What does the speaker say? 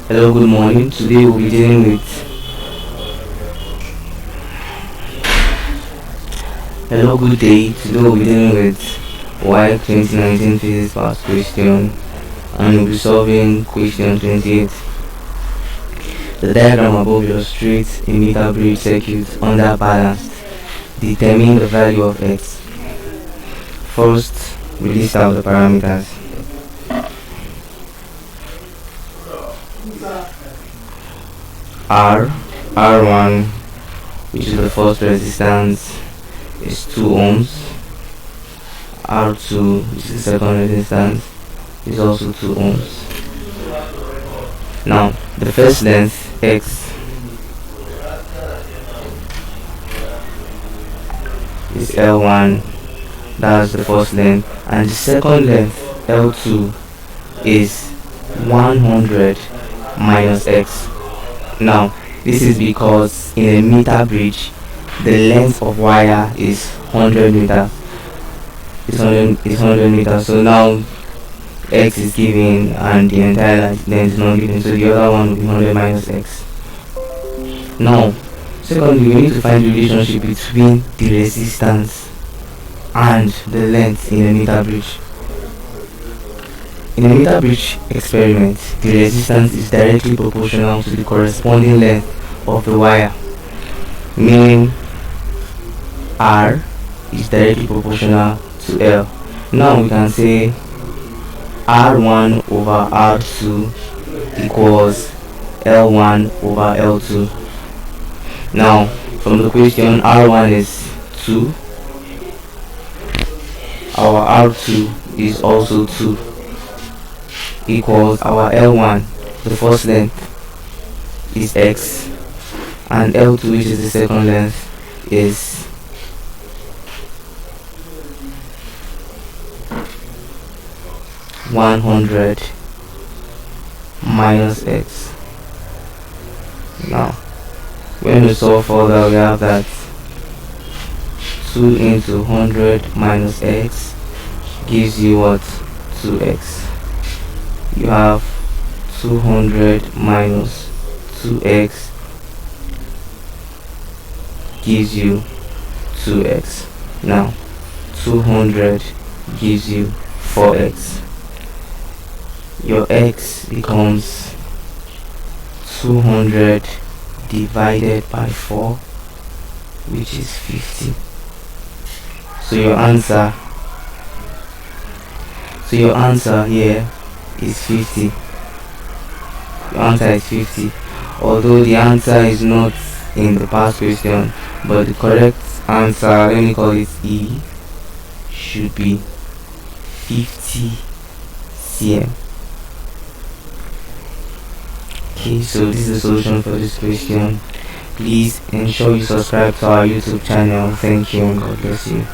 Hello, good morning. Today we'll be dealing with Hello, good day. Today we'll be dealing with WAEC 2019 physics past question, and we'll be solving question 28. The diagram above illustrates a meter bridge circuit under balanced. Determine the value of x. First, we list out the parameters. R1, which is the first resistance, is 2 ohms. R2, which is the second resistance, is also 2 ohms. Now, the first length, x, is L1, that's the first length, and the second length, L2, is 100 minus x. Now, this is because in a meter bridge, the length of wire is 100 meters. It's 100 meters. So now x is given and the entire length is not given. So the other one will be 100 minus x. Now, secondly, we need to find the relationship between the resistance and the length in a meter bridge. In a meter bridge experiment, the resistance is directly proportional to the corresponding length of the wire, meaning R is directly proportional to L. Now we can say R1 over R2 equals L1 over L2. Now, from the question, R1 is 2, our R2 is also 2, equals our L1, the first length, is x, and L2, which is the second length, is 100 minus x. Now, when we solve further, we have that 2 into 100 minus x gives you what? 2x. You have 200 minus 2x gives you 2x. Now 200 gives you 4x. Your x becomes 200 divided by 4, which is 50. So your answer here is 50. Your answer is 50. Although the answer is not in the past question, but the correct answer, let me call it E, should be 50 cm. Okay, so this is the solution for this question. Please ensure you subscribe to our YouTube channel. Thank you and God bless you.